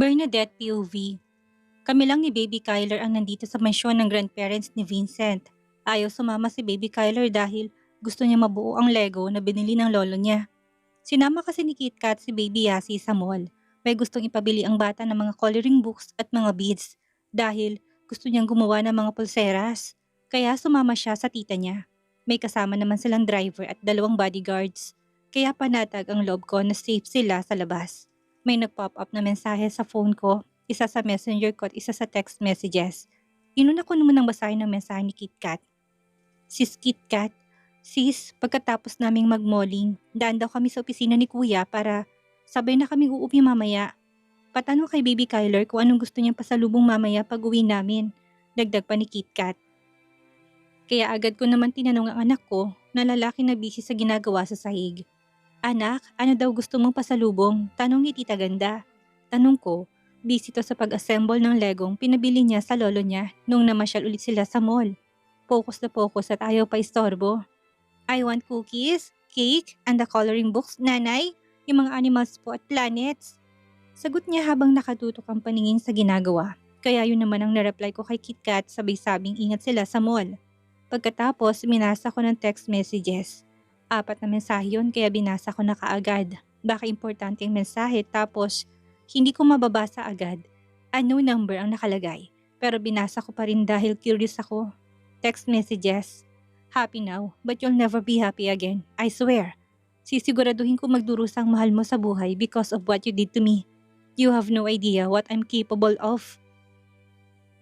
Bernadette POV. Kami lang ni Baby Kyler ang nandito sa mansyon ng grandparents ni Vincent. Ayaw sumama si Baby Kyler dahil gusto niya mabuo ang Lego na binili ng lolo niya. Sinama kasi ni KitKat si Baby Yasi sa mall. May gustong ipabili ang bata ng mga coloring books at mga beads dahil gusto niyang gumawa ng mga pulseras. Kaya sumama siya sa tita niya. May kasama naman silang driver at dalawang bodyguards. Kaya panatag ang loob ko na safe sila sa labas. May nag-pop up na mensahe sa phone ko, isa sa messenger ko at isa sa text messages. Inuna ko naman ang basahin ng mensahe ni KitKat. Sis KitKat, sis, pagkatapos naming mag-malling, daan daw kami sa opisina ni Kuya para sabay na kami uuwi mamaya. Patanong kay Baby Kyler kung anong gusto niyang pasalubong mamaya pag uwi namin. Dagdag pa ni KitKat. Kaya agad ko naman tinanong ang anak ko na lalaki na busy sa ginagawa sa sahig. Anak, ano daw gusto mong pasalubong? Tanong ni Tita Ganda. Tanong ko, busy to sa pag-assemble ng legong pinabili niya sa lolo niya nung namasyal ulit sila sa mall. Focus na focus at ayaw pa istorbo. I want cookies, cake, and the coloring books, nanay, yung mga animals po at planets. Sagot niya habang nakatutok ang paningin sa ginagawa. Kaya yun naman ang nareply ko kay KitKat sabay sabing ingat sila sa mall. Pagkatapos, minasa ko ng text messages. 4 na mensahe yun kaya binasa ko na kaagad. Baka importante ang mensahe tapos hindi ko mababasa agad. Unknown number ang nakalagay. Pero binasa ko pa rin dahil curious ako. Text messages. Happy now, but you'll never be happy again. I swear. Sisiguraduhin ko magdurusang mahal mo sa buhay because of what you did to me. You have no idea what I'm capable of.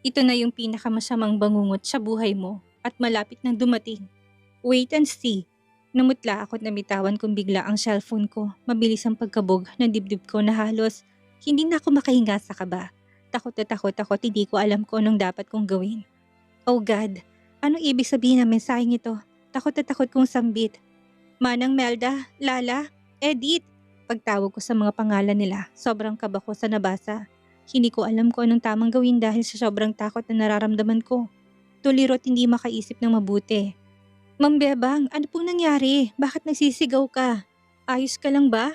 Ito na yung pinakamasamang bangungot sa buhay mo at malapit nang dumating. Wait and see. Namutla ako at namitawan kong bigla ang cellphone ko. Mabilis ang pagkabog ng dibdib ko na halos hindi na ako makahinga sa kaba. Takot na takot ako at hindi ko alam kung anong dapat kong gawin. Oh God, anong ibig sabihin ng mensaheng ito? Takot na takot kong sambit. Manang Melda, Lala, Edith. Pagtawag ko sa mga pangalan nila, sobrang kaba ko sa nabasa. Hindi ko alam kung anong tamang gawin dahil sa sobrang takot na nararamdaman ko. Tuliro at hindi makaisip ng mabuti. Ma'am Bebang, ano pong nangyari? Bakit nagsisigaw ka? Ayos ka lang ba?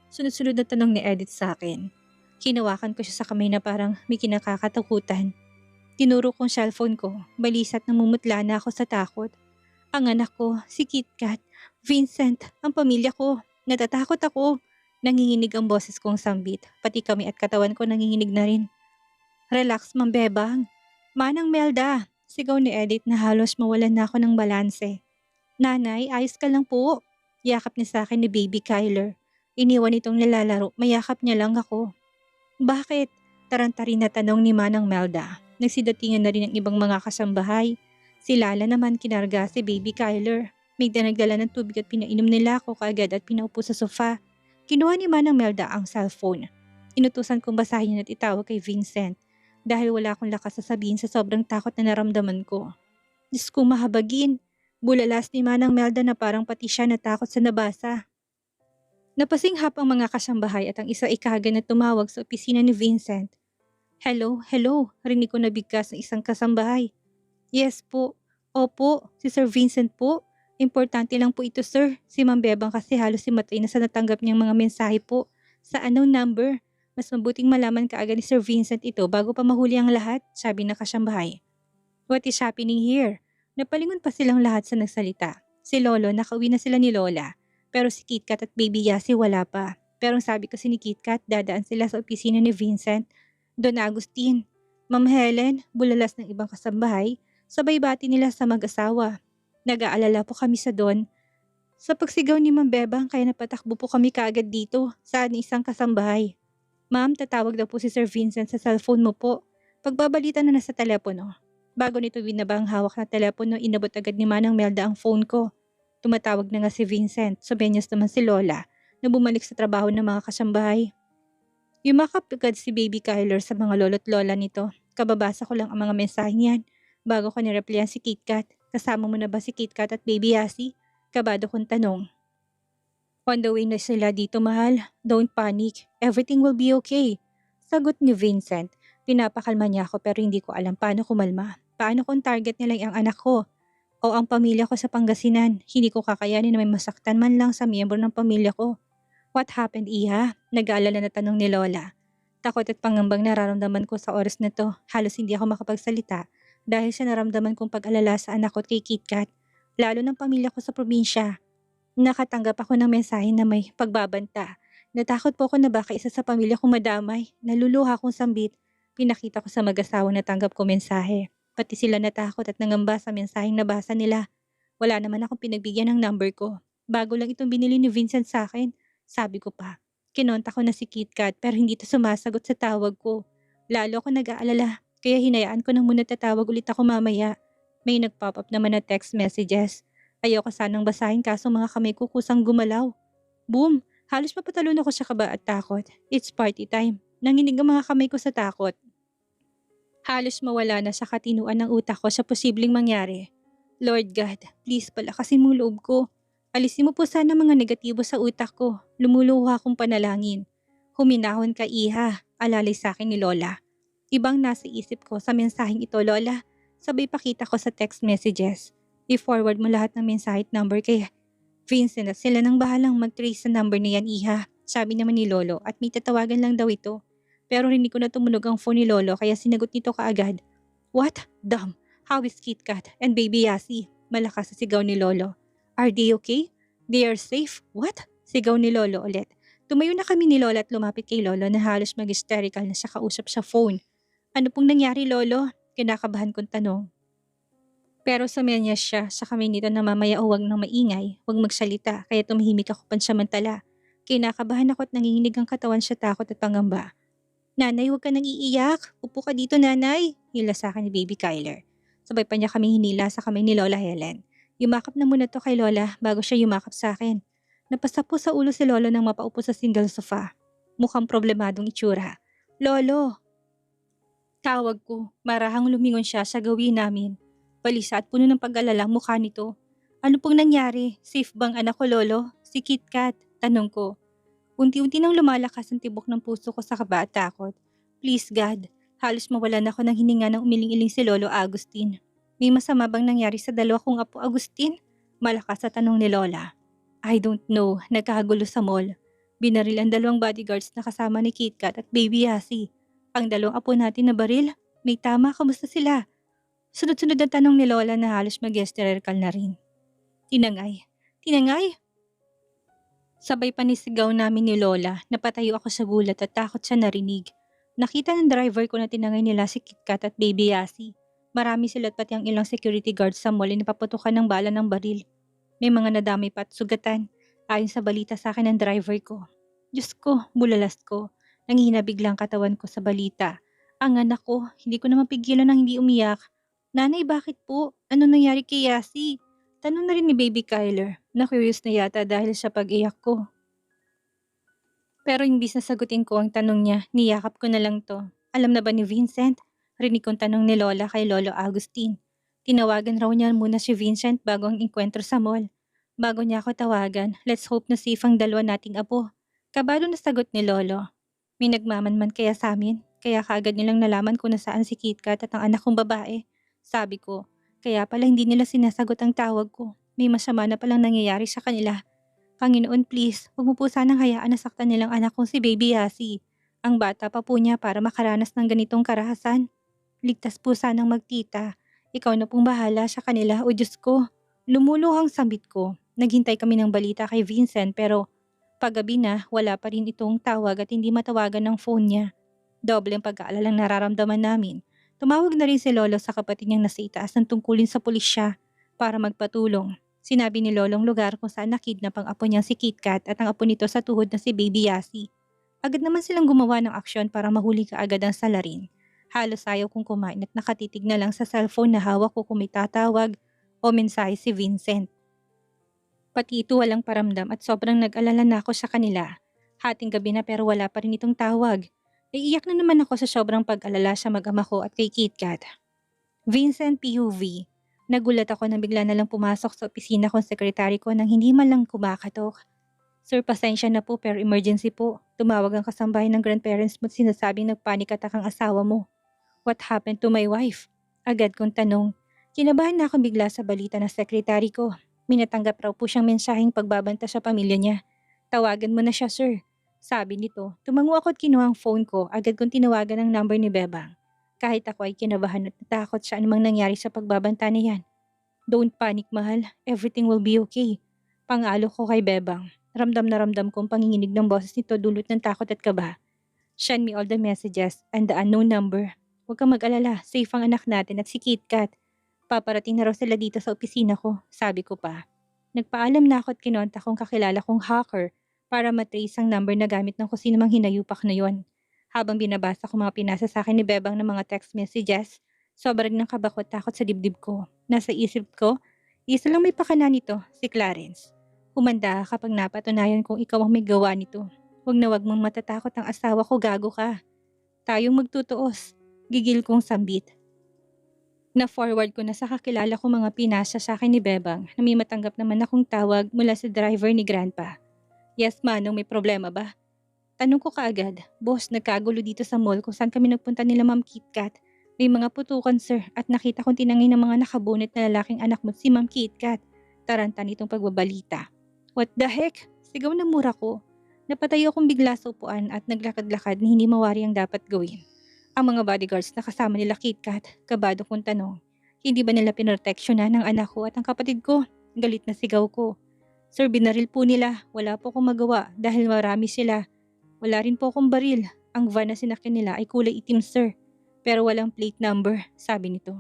Sunod-sunod na tanong ni Edith sa akin. Hinawakan ko siya sa kamay na parang may kinakakatakutan. Tinuro kong cellphone ko, balisat namumutla na ako sa takot. Ang anak ko, si KitKat, Vincent, ang pamilya ko. Natatakot ako. Nanginginig ang boses kong sambit, pati kami at katawan ko nanginginig na rin. Relax, Ma'am Bebang. Manang Melda, sigaw ni Edith na halos mawalan na ako ng balanse. Nanay, ayos ka lang po. Yakap niya sa akin ni Baby Kyler. Iniwan itong nilalaro, mayakap niya lang ako. Bakit? Tarantarin na tanong ni Manang Melda. Nagsidatingan na rin ang ibang mga kasambahay. Si Lala naman kinarga si Baby Kyler. May nagdala ng tubig at pinainom nila ako kaagad at pinaupo sa sofa. Kinuha ni Manang Melda ang cellphone. Inutusan kong basahin at itawag kay Vincent dahil wala akong lakas sasabihin sa sobrang takot na naramdaman ko. Diyos ko mahabagin. Bulalas ni Manang Melda na parang pati siya natakot sa nabasa. Napasinghap ang mga kasambahay at ang isa ikaga na tumawag sa opisina ni Vincent. Hello, hello, rinig ko na bigkas ng isang kasambahay. Yes po, opo, si Sir Vincent po. Importante lang po ito sir, si Ma'am Bebang kasi halos simatay na sa natanggap niyang mga mensahe po. Sa unknown number, mas mabuting malaman kaagad ni Sir Vincent ito bago pa mahuli ang lahat, sabi ng kasambahay. What is happening here? Napalingon pa silang lahat sa nagsalita. Si Lolo, nakauwi na sila ni Lola. Pero si KitKat at Baby Yasi wala pa. Pero ang sabi kasi ni KitKat, dadaan sila sa opisina ni Vincent. Don Agustin, Ma'am Helen, bulalas ng ibang kasambahay, sabay bati nila sa mag-asawa. Nag-aalala po kami sa Don. Sa pagsigaw ni Ma'am Bebang kaya napatakbo po kami kaagad dito sa isang kasambahay. Ma'am, tatawag daw po si Sir Vincent sa cellphone mo po. Pagbabalita na nasa telepono. Bago nito binaba ang hawak na telepono, inabot agad ni Manang Melda ang phone ko. Tumatawag na nga si Vincent, sumenyas naman si Lola na bumalik sa trabaho ng mga kasambahay. Yumakap agad si Baby Kyler sa mga lolo't lola nito. Kababasa ko lang ang mga mensahe niyan bago ko nireplyan si KitKat. Kasama mo na ba si KitKat at Baby Yasi? Kabado kong tanong. On the way na sila dito mahal. Don't panic. Everything will be okay. Sagot ni Vincent. Pinapakalma niya ako pero hindi ko alam paano kumalma. Paano kung target nila ang anak ko? O ang pamilya ko sa Pangasinan? Hindi ko kakayanin na may masaktan man lang sa miyembro ng pamilya ko. What happened, Iha? Nag-aalala na tanong ni Lola. Takot at pangambang nararamdaman ko sa oras na 'to. Halos hindi ako makapagsalita dahil sa naramdaman kong pag-alala sa anak ko at kay KitKat, lalo ng pamilya ko sa probinsya. Nakatanggap ako ng mensahe na may pagbabanta. Natakot po ako na baka isa sa pamilya ko madamay. Naluluha akong sambit. Pinakita ko sa mag-asawang natanggap ko mensahe. Pati sila natakot at nangamba sa mensaheng nabasa nila. Wala naman akong pinagbigyan ng number ko. Bago lang itong binili ni Vincent sa akin. Sabi ko pa. Kinonta ko na si KitKat pero hindi ito sumasagot sa tawag ko. Lalo ako nag-aalala. Kaya hinayaan ko na muna tatawag ulit ako mamaya. May nag-pop up naman na text messages. Ayoko sanang basahin kaso mga kamay ko kusang gumalaw. Boom! Halos mapatalon ako sa kaba at takot. It's party time. Nanginig ang mga kamay ko sa takot. Halos mawala na sa katinuan ng utak ko sa posibleng mangyari. Lord God, please palakasin mo loob ko. Alisin mo po sana mga negatibo sa utak ko. Lumuluha akong panalangin. Huminahon ka iha, alalay sa akin ni Lola. Ibang nasa isip ko sa mensaheng ito, Lola. Sabay pakita ko sa text messages. I-forward mo lahat ng mensahe at number kay Vincent at sila nang bahalang mag-trace sa number niyan, iha. Sabi naman ni Lolo at may tatawagan lang daw ito. Pero rinig ko na tumunog ang phone ni Lolo kaya sinagot nito kaagad. What? Damn! How is KitKat and Baby Yasi? Malakas sa sigaw ni Lolo. Are they okay? They are safe? What? Sigaw ni Lolo ulit. Tumayo na kami ni Lola at lumapit kay Lolo na halos mag-hysterical na siya kausap sa phone. Ano pong nangyari, Lolo? Kinakabahan kong tanong. Pero sa menyas siya sa kami nito na mamaya o wag nang maingay, wag magsalita kaya tumahimik ako pansamantala. Kinakabahan ako at nanginginig ang katawan sa takot at pangamba. Nanay, huwag ka nang iiyak. Upo ka dito, nanay. Hila sa akin ni Baby Kyler. Sabay pa niya kaming hinila sa kamay ni Lola Helen. Yumakap na muna to kay Lola bago siya yumakap sa akin. Napasa po sa ulo si Lolo nang mapaupo sa single sofa. Mukhang problemadong itsura. Lolo! Tawag ko. Marahang lumingon siya sa gawin namin. Balisa at puno ng pag-alala ang mukha nito. Ano pong nangyari? Safe bang anak ko, Lolo? Si KitKat? Tanong ko. Unti-unti nang lumalakas ang tibok ng puso ko sa kaba at takot. Please God, halos mawalan ako ng hininga ng umiling-iling si Lolo Agustin. May masama bang nangyari sa dalawa kong apo Agustin? Malakas sa tanong ni Lola. I don't know, nagkagulo sa mall. Binaril ang dalawang bodyguards na kasama ni KitKat at Baby Yasi. Ang dalawang apo natin na baril? May tama, kamusta sila? Sunod-sunod ang tanong ni Lola na halos mag-hysterical na rin. Tinangay. Tinangay? Sabay panisigaw namin ni Lola, napatayo ako sa gulat at takot sa narinig. Nakita ng driver ko na tinangay nila si KitKat at Baby Yasi. Marami sila at pati ang ilang security guards sa mall ay napaputukan ng bala ng baril. May mga nadamay pa at sugatan, ayon sa balita sa akin ng driver ko. Diyos ko, bulalas ko. Nanghina biglang katawan ko sa balita. Ang anak ko, hindi ko na mapigilan ng hindi umiyak. Nanay, bakit po? Ano nangyari kay Yasi? Tanong na rin ni Baby Kyler. Na-curious na yata dahil sa pag-iyak ko. Pero imbis na sagutin ko ang tanong niya, niyakap ko na lang to. Alam na ba ni Vincent? Rinig kong tanong ni Lola kay Lolo Agustin. Tinawagan raw niya muna si Vincent bago ang enkwentro sa mall. Bago niya ako tawagan, let's hope na safe ang dalawa nating apo. Kabado na sagot ni Lolo. May nagmamanman kaya sa amin, kaya kaagad nilang nalaman kung nasaan si KitKat at ang anak kong babae. Sabi ko, kaya pala hindi nila sinasagot ang tawag ko. May masama na palang nangyayari sa kanila. Panginoon, please, huwag mo po sanang hayaan na saktan nilang anak kong si Baby Yasi. Ang bata pa po niya para makaranas ng ganitong karahasan. Ligtas po sanang magtita. Ikaw na pong bahala sa kanila, o Diyos ko. Lumuluhang sambit ko. Naghintay kami ng balita kay Vincent pero paggabi na wala pa rin itong tawag at hindi matawagan ng phone niya. Doble ang pag-aalalang nararamdaman namin. Tumawag na rin si Lolo sa kapatid niyang nasa itaas ng tungkulin sa pulisya para magpatulong. Sinabi ni Lolong lugar kung saan nakidnap ang apo niyang si KitKat at ang apo nito sa tuhod na si Baby Yasi. Agad naman silang gumawa ng aksyon para mahuli kaagad ang salarin. Halos ayaw kong kumain at nakatitig na lang sa cellphone na hawak ko kung may tatawag o mensahe si Vincent. Pati ito walang paramdam at sobrang nag-alala na ako sa kanila. Hating gabi na pero wala pa rin itong tawag. Naiiyak na naman ako sa sobrang pag-alala sa mag-ama ko at kay KitKat. Vincent POV. Nagulat ako nang bigla na lang pumasok sa opisina kong sekretary ko nang hindi man lang kumakatok. Sir, pasensya na po pero emergency po. Tumawag ang kasambahay ng grandparents mo at sinasabing nagpanik attack ang asawa mo. What happened to my wife? Agad kong tanong. Kinabahan na ako bigla sa balita ng sekretary ko. Minatanggap raw po siyang mensaheng pagbabanta sa pamilya niya. Tawagan mo na siya, sir. Sabi nito. Tumango ako at kinuha ang phone ko. Agad kong tinawagan ang number ni Bebang. Kahit ako ay kinabahan at natakot sa anumang nangyari sa pagbabanta niyan. Don't panic, mahal. Everything will be okay. Pangalo ko kay Bebang. Ramdam na ramdam kong panginginig ng boses nito dulot ng takot at kaba. Send me all the messages and the unknown number. Huwag kang mag-alala, safe ang anak natin at si KitKat. Paparating na raw sila dito sa opisina ko, sabi ko pa. Nagpaalam na ako at kinonta kong kakilala kong hacker para matrace ang number na gamit ng kung sino mang hinayupak na yon. Habang binabasa ko mga pinasa sa akin ni Bebang ng mga text messages, sobrang ng kaba ko at takot sa dibdib ko. Nasa isip ko, isa lang may pakana nito, si Clarence. Humanda ka kapag napatunayan kong ikaw ang may gawa nito. Huwag na huwag mong matatakot ang asawa ko, gago ka. Tayong magtutuos. Gigil kong sambit. Na-forward ko na sa kakilala ko mga pinasa sa akin ni Bebang na may matanggap naman akong tawag mula sa driver ni Grandpa. Yes, Manong, may problema ba? Tanong ko kaagad, boss, nagkagulo dito sa mall kung saan kami nagpunta nila Ma'am KitKat. May mga putukan, sir, at nakita kong tinangay ng mga nakabunot na lalaking anak mo si Ma'am KitKat. Taranta nitong pagbabalita. What the heck? Sigaw na mura ko. Napatayo akong bigla sa upuan at naglakad-lakad na hindi mawari ang dapat gawin. Ang mga bodyguards na kasama nila KitKat, kabado kong tanong. Hindi ba nila pinroteksyonan ng anak ko at ang kapatid ko? Galit na sigaw ko. Sir, binaril po nila. Wala po akong magawa dahil marami sila. Wala rin po akong baril. Ang van na sinakyan nila ay kulay itim, sir. Pero walang plate number, sabi nito.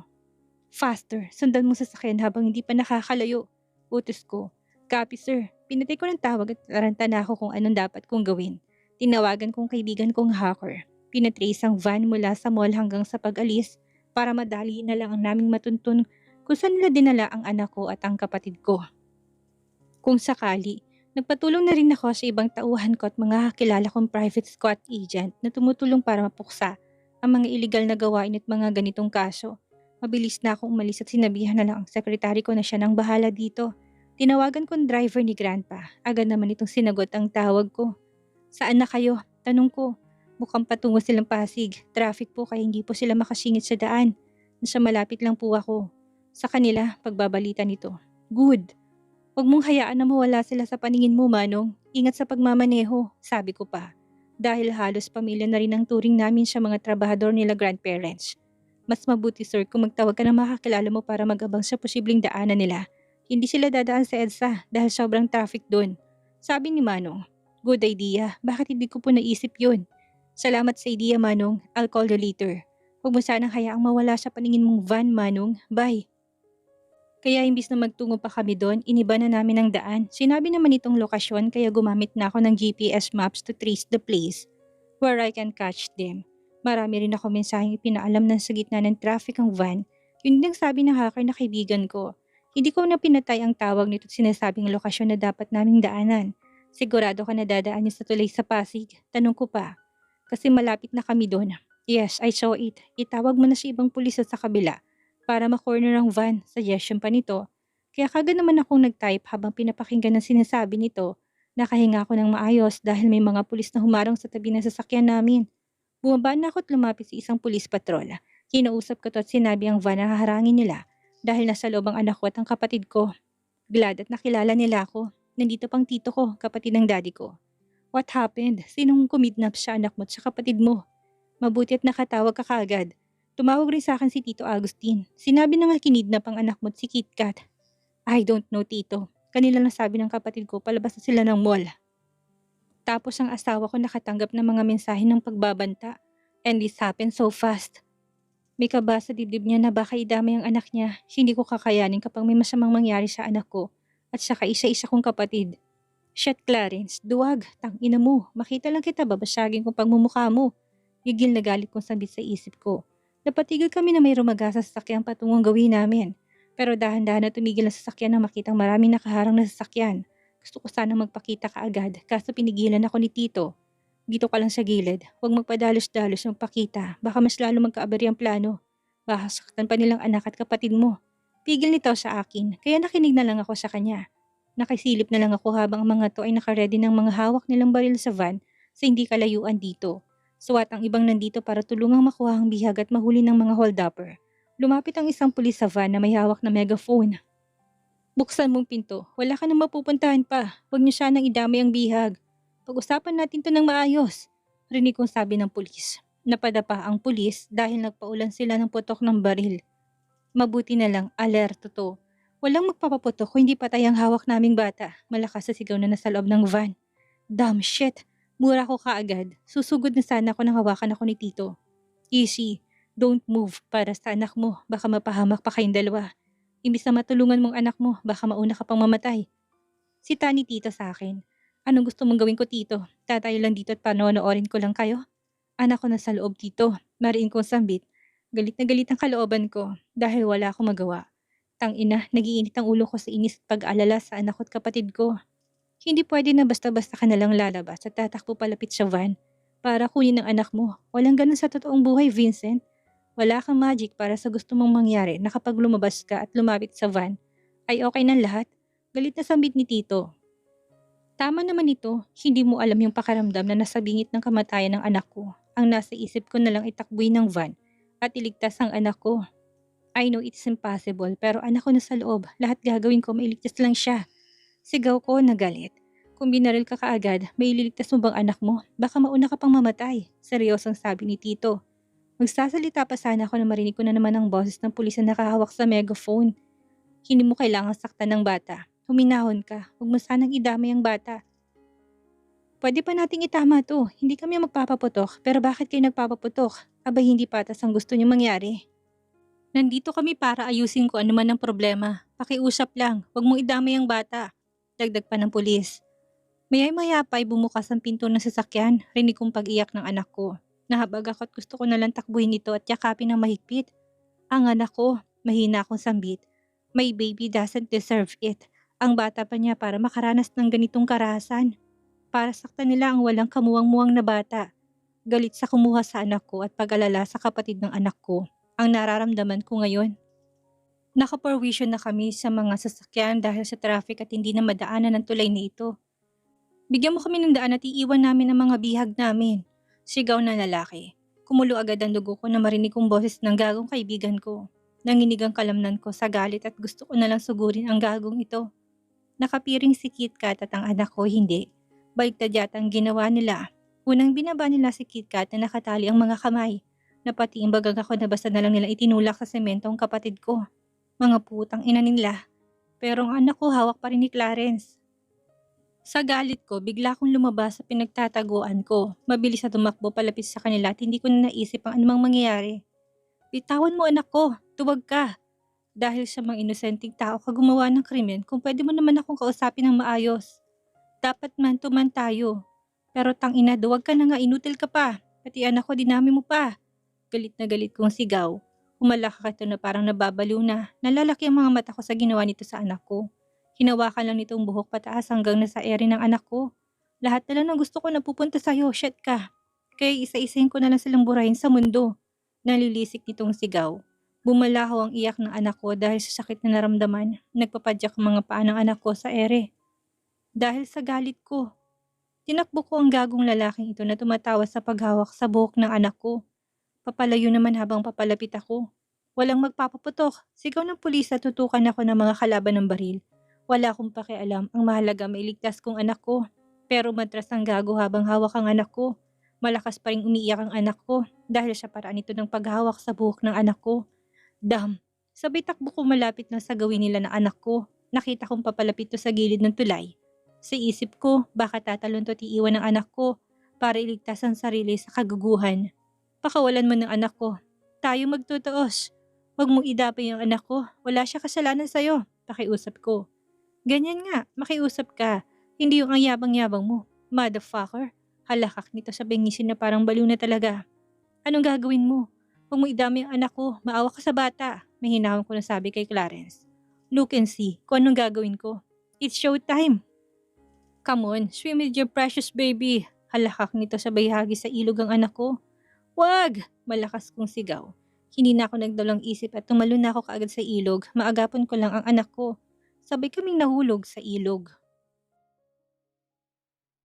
Faster, sundan mo sa sasakyan habang hindi pa nakakalayo. Utos ko. Copy, sir. Pinatay ko ng tawag at taranta na ako kung anong dapat kong gawin. Tinawagan kong kaibigan kong hacker. Pinatrace ang van mula sa mall hanggang sa pag-alis para madali na lang ang naming matuntun kung saan nila dinala ang anak ko at ang kapatid ko. Kung sakali, nagpatulong na rin ako sa ibang tauhan ko at mga kakilala kong private squad agent na tumutulong para mapuksa ang mga iligal na gawain at mga ganitong kaso. Mabilis na akong umalis at sinabihan na lang ang sekretary ko na siya nang bahala dito. Tinawagan kong driver ni Grandpa. Agad naman itong sinagot ang tawag ko. Saan na kayo? Tanong ko. Mukhang patungo silang Pasig. Traffic po kaya hindi po sila makasingit sa daan. Nasa malapit lang po ako. Sa kanila, pagbabalita nito. Good. Huwag mong hayaan na mawala sila sa paningin mo, Manong. Ingat sa pagmamaneho, sabi ko pa. Dahil halos pamilya na rin ang turing namin sa mga trabahador nila grandparents. Mas mabuti, sir, kung magtawag ka ng makakilala mo para mag-abang sa posibleng daanan nila. Hindi sila dadaan sa EDSA dahil sobrang traffic doon. Sabi ni Manong, good idea. Bakit hindi ko po naisip yun? Salamat sa idea, Manong. I'll call you later. Huwag mo sanang hayaang mawala sa paningin mong van, Manong. Bye. Kaya imbis na magtungo pa kami doon, iniba na namin ang daan. Sinabi naman itong lokasyon kaya gumamit na ako ng GPS maps to trace the place where I can catch them. Marami rin ako mensaheng ipinaalam na sa gitna ng traffic ang van. Yun din ang sabi ng hacker na kaibigan ko. Hindi ko na pinatay ang tawag nito at sinasabing lokasyon na dapat naming daanan. Sigurado ka na dadaan niya sa tulay sa Pasig? Tanong ko pa. Kasi malapit na kami doon. Yes, I saw it. Itawag mo na si ibang pulis sa kabila para ma-corner ang van, suggestion pa nito. Kaya kagad naman akong nag-type habang pinapakinggan ang sinasabi nito. Nakahinga ako ng maayos dahil may mga pulis na humarang sa tabi ng sasakyan namin. Bumaba na ako at lumapit sa isang pulis patrol. Kinausap ko to at sinabi ang van na haharangin nila dahil nasa loob ang anak ko at ang kapatid ko. Glad at nakilala nila ako. Nandito pang tito ko, kapatid ng daddy ko. What happened? Sinong kumidnap sa anak mo at sa kapatid mo? Mabuti at nakatawag ka kaagad. Tumawag rin sa akin si Tito Agustin. Sinabi na nga kinidnap ang anak mo at si KitKat. I don't know, Tito. Kanila lang sabi ng kapatid ko palabas na sila ng mall. Tapos ang asawa ko nakatanggap ng mga mensahe ng pagbabanta. And this happened so fast. May kaba sa dibdib niya na baka idamay ang anak niya. Hindi ko kakayanin kapag may masamang mangyari sa anak ko. At saka isa-isa kong kapatid. Shit, Clarence, duwag, tangina mo. Makita lang kita, babasagin kong pagmumukha mo. Gigil na galit kong sabit sa isip ko. Napatigil kami na may rumaga sa sasakyang patungong gawin namin. Pero dahan-dahan na tumigil ang sasakyan nang makitang maraming nakaharang na sasakyan. Gusto ko sana magpakita kaagad, kaso pinigilan ako ni Tito. Dito ka lang sa gilid, huwag magpadalos-dalos magpakita, baka mas lalo magkaabari ang plano. Baka saktan pa nilang anak at kapatid mo. Pigil nito sa akin, kaya nakinig na lang ako sa kanya. Nakisilip na lang ako habang ang mga to ay nakaredy ng mga hawak nilang baril sa van sa hindi kalayuan dito. Suwat ang ibang nandito para tulungang makuha ang bihag at mahuli ng mga hold-upper. Lumapit ang isang pulis sa van na may hawak na megaphone. Buksan mong pinto, wala ka nang mapupuntahan pa. Huwag niyo sanang idamay ang bihag. Pag-usapan natin to ng maayos. Rinig kong sabi ng pulis. Napadapa ang pulis dahil nagpaulan sila ng putok ng baril. Mabuti na lang, alerto to. Walang magpapaputok kung hindi patay ang hawak naming bata. Malakas sa sigaw na nasa loob ng van. Damn shit! Mura ko kaagad. Susugod na sana ako nang hawakan ako ni Tito. Easy. Don't move para sa anak mo. Baka mapahamak pa kayong dalawa. Imbis na matulungan mong anak mo, baka mauna ka pang mamatay. Sita ni Tito sa akin. Anong gusto mong gawin ko, Tito? Tatayo lang dito at panonoorin ko lang kayo? Anak ko na sa loob, Tito. Mariin kong sambit. Galit na galit ang kalooban ko dahil wala akong magawa. Tangina, nagiinit ang ulo ko sa inis at pag-alala sa anak ko at kapatid ko. Hindi pwede na basta-basta ka nalang lalabas at tatakbo palapit sa van para kunin ang anak mo. Walang ganun sa totoong buhay, Vincent. Wala kang magic para sa gusto mong mangyari na kapag lumabas ka at lumapit sa van, ay okay ng lahat. Galit na sambit ni Tito. Tama naman ito, hindi mo alam yung pakaramdam na nasa bingit ng kamatayan ng anak ko. Ang nasa isip ko na lang itakbuhin ng van at iligtas ang anak ko. I know it's impossible pero anak ko na sa loob. Lahat gagawin ko, mailigtas lang siya. Sigaw ko na galit. Kung binaril ka kaagad, may ililigtas mo bang anak mo? Baka mauna ka pang mamatay. Seryosong sabi ni Tito. Magsasalita pa sana ako na marinig ko na naman ang boses ng pulis na nakahawak sa megaphone. Hindi mo kailangang saktan ng bata. Huminahon ka. Huwag mo sanang idamay ang bata. Pwede pa nating itama to. Hindi kami magpapaputok. Pero bakit kayo nagpapaputok? Abay hindi patas ang gusto niyo mangyari. Nandito kami para ayusin ko ano man ang problema. Pakiusap lang. Huwag mong idamay ang bata. Dagdag pa ng pulis. Mayay-maya pa ay bumukas ang pinto ng sasakyan. Rinig kong pag-iyak ng anak ko. Nahabag ako at gusto ko nalang takbuhin ito at yakapin ng mahigpit. Ang anak ko, mahina akong sambit. My baby doesn't deserve it. Ang bata pa niya para makaranas ng ganitong karahasan. Para saktan nila ang walang kamuwang-muwang na bata. Galit sa kumuha sa anak ko at pag-alala sa kapatid ng anak ko. Ang nararamdaman ko ngayon. Nakaperwisyon na kami sa mga sasakyan dahil sa traffic at hindi na madaanan ng tulay na ito. Bigyan mo kami ng daan at iiwan namin ang mga bihag namin. Sigaw na lalaki. Kumulo agad ang dugo ko na marinig kong boses ng gagong kaibigan ko. Nanginig ang kalamnan ko sa galit at gusto ko na lang sugurin ang gagong ito. Nakapiring si KitKat at ang anak ko hindi. Baligtad yata ang ginawa nila. Unang binaba nila si KitKat na nakatali ang mga kamay. Na pati ang bagang ako na basta na lang nila itinulak sa semento ang kapatid ko. Mga putang ina nila. Pero ang anak ko hawak pa rin ni Clarence. Sa galit ko, bigla akong lumabas sa pinagtataguan ko. Mabilis na tumakbo palapit sa kanila at hindi ko na naisip ang anumang mangyayari. Bitawan mo anak ko, tuwag ka. Dahil sa mga inosenteng tao ka gumawa ng krimen, kung pwede mo naman akong kausapin ng maayos. Dapat man to man tayo. Pero tangina, duwag ka na nga, inutil ka pa. Pati anak ko, dinami mo pa. Galit na galit kong sigaw. Humalakak ito na parang nababaliw na. Nalalaki ang mga mata ko sa ginawa nito sa anak ko. Hinawakan lang nitong buhok pataas hanggang nasa ere ng anak ko. Lahat na lang ng gusto ko napupunta sa'yo, shit ka. Kaya isa-isahin ko na lang silang burahin sa mundo. Nalilisik nitong sigaw. Bumalaho ang iyak ng anak ko dahil sa sakit na naramdaman. Nagpapadyak ang mga paa ng anak ko sa ere. Dahil sa galit ko. Tinakbo ko ang gagong lalaking ito na tumatawa sa paghawak sa buhok ng anak ko. Papalayo naman habang papalapit ako. Walang magpapaputok. Sigaw ng pulis at tutukan ako ng mga kalaban ng baril. Wala akong pakialam. Ang mahalaga mailigtas kong anak ko. Pero matras ang gago habang hawak ang anak ko. Malakas pa rin umiiyak ang anak ko dahil sa paraan ito ng paghawak sa buhok ng anak ko. Damn! Sabay takbo ko malapit lang sa gawin nila ng anak ko. Nakita kong papalapit to sa gilid ng tulay. Sa isip ko, baka tatalon to at iiwan ng anak ko para iligtas ang sarili sa kaguguhan. Pakawalan mo ng anak ko. Tayo magtutuos. Huwag mong idapay ang anak ko. Wala siya kasalanan sa'yo. Pakiusap ko. Ganyan nga, makiusap ka. Hindi yung ang yabang-yabang mo. Motherfucker. Halakak nito sa bengisin na parang baliw na talaga. Anong gagawin mo? Huwag mo idamay ang anak ko. Maawa ka sa bata. May hinahon ko na sabi kay Clarence. Look and see kung anong gagawin ko. It's showtime. Come on, swim with your precious baby. Halakak nito sa bayhagi sa ilog ang anak ko. Wag! Malakas kong sigaw. Hindi na ako nagdalang isip at tumalon na ako kaagad sa ilog. Maagapon ko lang ang anak ko. Sabay kaming nahulog sa ilog.